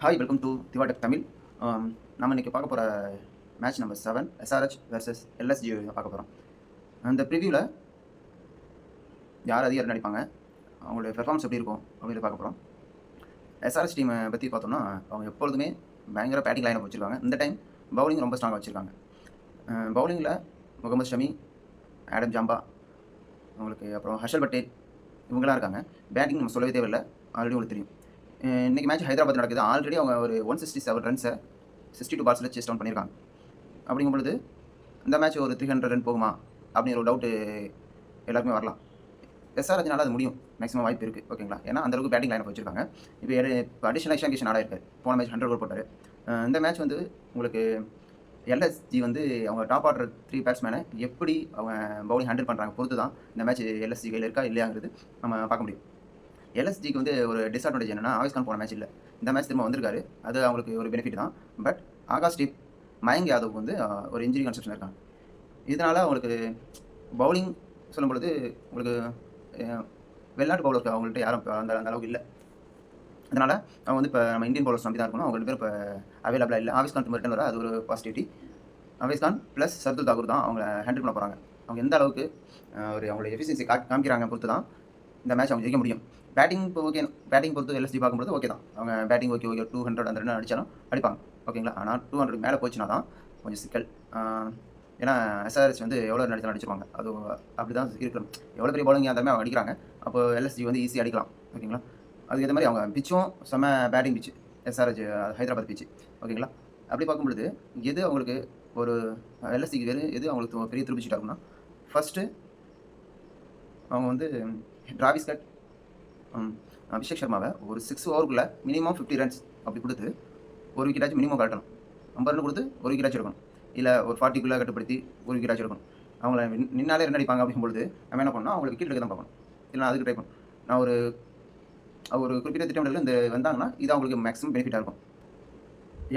Hi welcome to Divatech Tamil. நம்ம இன்றைக்கி பார்க்க போகிற match number 7 SRH versus LSG பார்க்க போகிறோம். அந்த ப்ரிவியூவில் யார் அதிகம் நடிப்பாங்க, அவங்களுடைய பெர்ஃபார்மன்ஸ் எப்படி இருக்கும் அப்படின்னு பார்க்க போகிறோம். எஸ்ஆர்ஹெச் டீமை பற்றி பார்த்தோம்னா அவங்க எப்பொழுதுமே பயங்கர பேட்டிங் லைனை வச்சுருக்காங்க. இந்த டைம் பவுலிங் ரொம்ப ஸ்ட்ராங்காக வச்சுருக்காங்க. பவுலிங்கில் முகமது ஷமி, ஆடம் ஜாம்பா, அவங்களுக்கு அப்புறம் ஹர்ஷல் பட்டேல் இவங்களாம் இருக்காங்க. பேட்டிங் நம்ம சொல்லவே தேவையில்லை, ஆல்ரெடி உங்களுக்கு தெரியும். இன்றைக்கி மேட்ச் ஹைதராபாத் நடக்குது. ஆல்ரெடி அவங்க ஒரு 167 ரன்ஸை 62 பால்ஸில் சேஸ் டவுன் பண்ணியிருக்காங்க. அப்படிங்கும்பொழுது இந்த மேட்ச் ஒரு 300 ரன் போகுமா அப்படிங்கிற ஒரு டவுட்டு எல்லாருக்குமே வரலாம். எஸ்ஆர்ஹெச்னால அது முடியும், மேக்ஸிமம் வாய்ப்பு இருக்குது. ஓகேங்களா, ஏன்னா அந்தளவுக்கு பேட்டிங் லைனை வச்சுருக்காங்க. இப்போ அடிஷனல் இஷான் கிஷன் ஆட இருக்காரு. போன மேட்ச் 100 கோல் போட்டார். இந்த மேட்ச் வந்து உங்களுக்கு எல்எஸ்ஜி வந்து அவங்க டாப் ஆர்டர் 3 பேட்ஸ்மேனை எப்படி அவங்க பவுலிங் ஹேண்டில் பண்ணுறாங்க பொறுத்து தான் இந்த மேட்ச் எல்எஸ்ஜி கையில் இருக்கா இல்லையாங்கிறது நம்ம பார்க்க முடியும். எல்எஸ்ஜிக்கு வந்து ஒரு டிஸ்அட்வான்டேஜ் என்னன்னா, ஆவேஸ் கான் போன மேட்ச் இல்லை, இந்த மேட்ச் திரும்ப வந்திருக்காரு. அது அவங்களுக்கு ஒரு பெனிஃபிட் தான். பட் ஆகாஷ் டீப், மயங்க் யாதவ் வந்து ஒரு இன்ஜுரி கன்செப்ஷன் இருக்காங்க. இதனால் அவங்களுக்கு பவுலிங் சொல்லும் பொழுது உங்களுக்கு வெளிநாட்டு பவுலருக்கு அவங்கள்ட்ட யாரும் அந்த அளவுக்கு இல்லை. அதனால் அவங்க வந்து இப்போ நம்ம இந்தியன் பவுலர்ஸ் நம்பி தான் இருக்கணும். அவங்க 2 பேரும் இப்போ அவைலபிளாக இல்லை. ஆவேஸ் கான் ரிட்டர்ன் வர அது ஒரு பாசிட்டிவிட்டி. ஆவேஸ் கான் ப்ளஸ் சர்துல் தாக்கூர் தான் அவங்க ஹேண்டில் பண்ண போகிறாங்க. அவங்க எந்த அளவுக்கு ஒரு அவங்களோட எஃபிஷியன்சி காமிக்கிறாங்க பொறுத்து தான் இந்த மேட்ச் அவங்க ஜெயிக்க முடியும். பேட்டிங் இப்போ ஓகே, பேட்டிங் பொறுத்து எல்எஸ்ஜி பார்க்கும்போது ஓகே தான். அவங்க பேட்டிங் ஓகே 200 அந்த ரன் அடித்தாலும் அடிப்பாங்க. ஓகேங்களா, ஆனால் 200 மேலே போச்சுன்னா தான் கொஞ்சம் சிக்கல். ஏன்னா எஸ்ஆர்ஹெச் வந்து எவ்வளோ ரன் அடிச்சிருவாங்க, அது அப்படி தான் இருக்கணும். எவ்வளோ பெரிய பவுலிங் அந்த மாதிரி அடிக்கிறாங்க, அப்போ எல்எஸ்ஜி வந்து ஈஸியாக அடிக்கலாம். ஓகேங்களா, அதுக்கு ஏற்ற மாதிரி அவங்க பிச்சும் செம்ம பேட்டிங் பிச்சு, எஸ்ஆர்ஹெச் ஹைதராபாத் பிச்சு. ஓகேங்களா, அப்படி பார்க்கும்பொழுது எது அவங்களுக்கு ஒரு எல்எஸ்சிக்கு எது அவங்களுக்கு பெரிய திருப்பிச்சிட்டா இருக்குன்னா, ஃபஸ்ட்டு அவங்க வந்து டிராவிஸ் கட், அபிஷேக் சர்மாவை ஒரு 6 ஓவருக்குள்ளே மினிமம் 50 ரன்ஸ் அப்படி கொடுத்து ஒரு விக்கெட்டாச்சும் மினிமம் கட்டணும். 50 ரன் கொடுத்து ஒரு விக்கெட்டாச்சும் எடுக்கணும். இல்லை ஒரு 40க்குள்ளே கட்டுப்படுத்தி ஒரு விக்கெட்டாச்சும் எடுக்கணும். அவங்கள நின்னாலே ரன் அடிப்பாங்க. அப்படிங்கும்பொழுது நம்ம என்ன பண்ணணும், அவங்களை விக்கெட் எடுக்க தான் பார்க்கணும். இல்லை அதுக்கு ட்ரை பண்ணணும். நான் ஒரு குறிப்பிட்ட திட்டமிடல் இந்த வந்தாங்கன்னா இது அவங்களுக்கு மேக்ஸிமம் பெனிஃபிட்டாக இருக்கும்.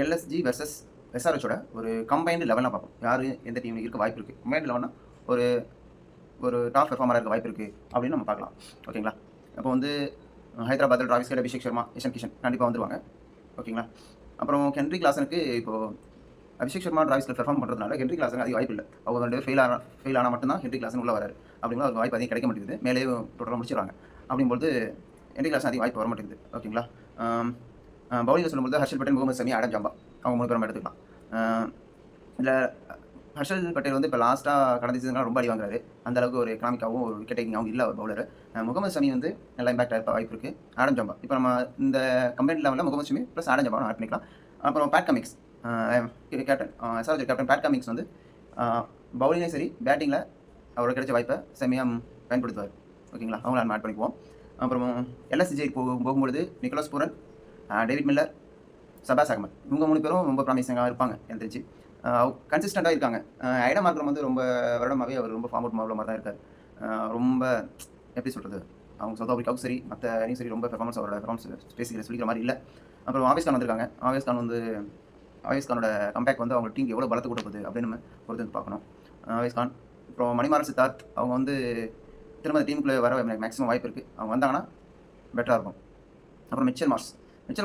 எல்எஸ்ஜி வெர்சஸ் எஸ்ஆர்ஹெச்சோட ஒரு கம்பைன்டு லெவலாக பார்ப்போம். யார் எந்த டீம் இருக்க வாய்ப்பு இருக்குது, கம்பைன்டு லெவல்னா ஒரு டாப் பெர்ஃபார்மராக இருக்க வாய்ப்பு இருக்குது அப்படின்னு நம்ம பார்க்கலாம். ஓகேங்களா, அப்போ வந்து ஹைதராபாத்தில் டிராவிஸ் கட், அபிஷேக் சர்மா, இஷான் கிஷன் கண்டிப்பாக வந்துடுவாங்க. ஓகேங்களா, அப்புறம் ஹென்ரி கிளாசனுக்கு இப்போது Abhishek Sharma Travis cut perform பண்ணுறதுனால ஹென்ரி கிளாசனுக்கு அதிக வாய்ப்பு இல்லை. அவங்க 2 ஃபெயில் ஆனால் மட்டும்தான் ஹென்ரி கிளாசன் உள்ள வராரு. அப்படிங்கிற ஒரு வாய்ப்பு அதிகம் கிடைக்க மாட்டேங்குது. மேலே டோட்டலாக முடிச்சிடுறாங்க. அப்படிங்கும்போது ஹென்ரி கிளாசன் அதிக வாய்ப்பு வர மாட்டேங்குது. ஓகேங்களா, பவுலிங்கில் சொல்லும்போது ஹர்ஷல் பட்டேல், முகமது ஷமி, ஆடம் ஜாம்பா அவங்க 3 பேரும் எடுத்துக்கலாம். இல்லை ஹர்ஷல் பட்டேல் வந்து இப்போ லாஸ்ட்டாக கடந்த சீசன்லாம் ரொம்ப அடி வாங்குறாரு. அந்தளவுக்கு ஒரு எக்கனாமிக்காகவும் ஒரு விக்கெட் டேக்கிங்காகவும் இல்லை அவர் பவுலர். முகமது ஷமி வந்து நல்லா இம்பாக்ட் ஆக வாய்ப்பு இருக்குது. ஆடம் ஜாம்பா இப்போ நம்ம இந்த கம்பெனி லெவலில் Mohammed Shami plus Adam Zampa add பண்ணிக்கலாம். அப்புறம் Pat Cummins, captain SRH captain Pat Cummins வந்து பவுலிங்லேயும் சரி பேட்டிங்கில் அவரோட கிடைச்ச வாய்ப்பை செம்மையாக பயன்படுத்துவார். ஓகேங்களா, அவங்கள நம்ம ஆட் பண்ணிக்குவோம். அப்புறம் எல்எஸ்ஜி போகும்பொழுது நிக்கோலஸ் பூரன், டேவிட் மில்லர், சபாஸ் அகமத் இவங்க 3 பேரும் ரொம்ப ப்ராமிசிங்காக இருப்பாங்க எனக்கு தெரிஞ்சு. கன்சிஸ்டண்ட்டாக இருக்காங்க. ஐடம் மார்க்கர் வந்து ரொம்ப வருடமாகவே அவர் ரொம்ப ஃபார்ம் அவுட் மாவள மாதிரி தான் இருக்கார். ரொம்ப எப்படி சொல்கிறது, அவங்க சவுத் ஆஃப்ரிக்காவுக்கும் சரி மற்ற அணியும் சரி ரொம்ப அவரோட பெர்ஃபார்மன்ஸ் பேசிக்கிற சொல்லிக்கிற மாதிரி இல்லை. அப்புறம் ஆவேஸ் கான் வந்திருக்காங்க. ஆவேஸ் கானோட கம்பேக் வந்து அவங்க டீம் எவ்வளோ பலத்தை கூட போகுது அப்படின்னு நம்ம பொறுத்து பார்க்கணும். ஆவேஸ் கான், அப்புறம் மணிமாறன் சித்தார்த் அவங்க வந்து திரும்ப டீமுக்குள்ளே வர மேக்ஸிமம் வாய்ப்பு இருக்குது. அவங்க வந்தாங்கன்னா பெட்டராக இருக்கும். அப்புறம் மிச்சல்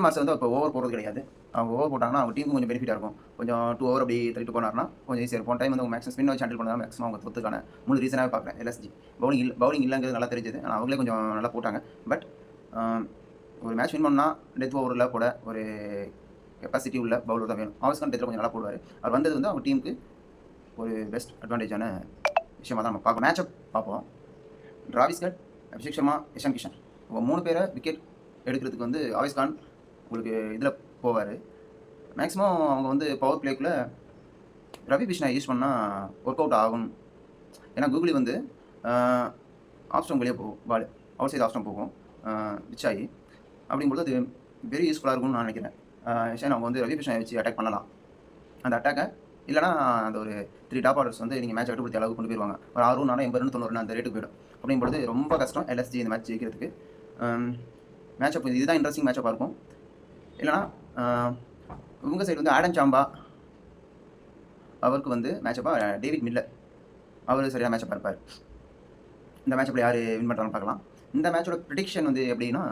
மார்ஸ் வந்து இப்போ ஓவர் போகிறது கிடையாது. அவங்க ஓவர் போட்டாங்கன்னா அவங்க டீமுக்கு கொஞ்சம் பெனிஃபிட்டாக இருக்கும். கொஞ்சம் 2 ஓவர் அப்படி தள்ளிட்டு போனார்னா கொஞ்சம் ஈஸியாக இருக்கும். டைம் வந்து அவங்க மேக்ஸிமம் ஸ்பின் வச்சு ஹேண்டில் பண்ணால் மேக்ஸிமம் அவங்க தொத்துக்கான முழு ரீசனாகவே பார்க்குறேன். எல்எஸ்ஜி பவுலிங் இல்லைங்கிறது நல்லா தெரிஞ்சது. ஆனால் அவங்களே கொஞ்சம் நல்லா போட்டாங்க. பட் ஒரு மேட்ச் வின் பண்ணால் டெத் ஓவரில் கூட ஒரு கெப்பாசிட்டி உள்ள பவுலர் தான் வேணும். ஆவேஸ் கான் டெத்தில் கொஞ்சம் நல்லா போடுவார். அவர் வந்தது வந்து அவங்க டீமுக்கு ஒரு பெஸ்ட் அட்வான்டேஜான விஷயமாக தான் நம்ம பார்க்கணும். மேட்சப் பார்ப்போம். டிராவிஸ் கட், அபிஷேக் சர்மா, இஷான் கிஷன் அவங்க 3 பேரை விக்கெட் எடுக்கிறதுக்கு வந்து ஆவேஸ் கான் உங்களுக்கு இதில் போவார். மேக்ஸிமம் அவங்க வந்து பவர் பிளேக்குள்ளே ரவி பிஷ்ணா யூஸ் பண்ணால் ஒர்க் அவுட் ஆகும். ஏன்னா கூகுளி வந்து ஆஃப் ஸ்டம்ப் வெளியே போகும், ball outside off stump போகும் பிச் ஆகி. அப்படிங்கும்போது அது வெரி யூஸ்ஃபுல்லாக இருக்கும்னு நான் நினைக்கிறேன். ஏன்னா அவங்க வந்து ரவி பிஷ்ணா வச்சு அட்டாக் பண்ணலாம். அந்த அட்டாக்கை இல்லைனா அந்த ஒரு 3 டாப் ஆர்டர்ஸ் வந்து நீங்கள் மேட்ச் கட்டுப்படுத்தி அளவுக்கு கொண்டு போயிடுவாங்க. ஒரு 60 ரன் 80 ரன் 90 ரன் அந்த ரேட்டுக்கு போயிடும். அப்படிங்கும்போது ரொம்ப கஷ்டம் எல்எஸ்ஜி இந்த மேட்ச் ஜெயிக்கிறதுக்கு. மேட்சப் இதுதான் இன்ட்ரெஸ்டிங் மேட்சப்பாக இருக்கும். இல்லைனா இவங்க சைடு வந்து ஆடம் ஜாம்பா அவருக்கு வந்து மேட்சப்பாக டேவிட் மில்லர் அவர் சரியான மேட்சப்பாக இருப்பார். இந்த மேட்சப்பில் யார் வின் பண்ணுறாங்கன்னு பார்க்கலாம். இந்த மேட்சோட ப்ரிடிக்ஷன் வந்து எப்படின்னா,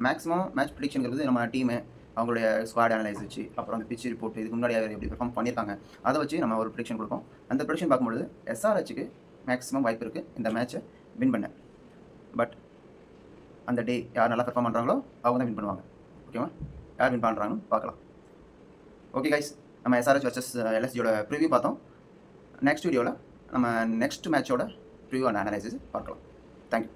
மேக்ஸிமம் மேட்ச் ப்ரிடிக்ஷனுங்கிறது நம்ம டீமு அவங்களுடைய ஸ்குவாட் அனலைஸ் வச்சு, அப்புறம் அந்த பிட்ச் ரிப்போர்ட் இதுக்கு முன்னாடி எப்படி பெர்ஃபார்ம் பண்ணியிருக்காங்க, அதை வச்சு நம்ம ஒரு ப்ரெடிக்ஷன் கொடுப்போம். அந்த ப்ரெடிக்ஷன் பார்க்கும்பொழுது எஸ்ஆர்ஹெச்சுக்கு மேக்ஸிமம் வாய்ப்பு இருக்குது இந்த மேட்ச்சை வின் பண்ண. பட் அந்த டே யார் நல்லா பெர்ஃபார்ம் பண்ணுறாங்களோ அவங்க தான் வின் பண்ணுவாங்க. ஓகேவா? யார் வின் பண்ணுறாங்கன்னு பார்க்கலாம். ஓகே கைஸ், நம்ம எஸ்ஆர்ஹெச் வர்சஸ் எல்எஸ்ஜியோட ப்ரிவ்யூ பார்த்தோம். நெக்ஸ்ட் வீடியோவில் நம்ம நெக்ஸ்ட் மேட்சோட ப்ரிவ்யூ அண்ட் அனலைசிஸ் பார்க்கலாம். தேங்க்யூ.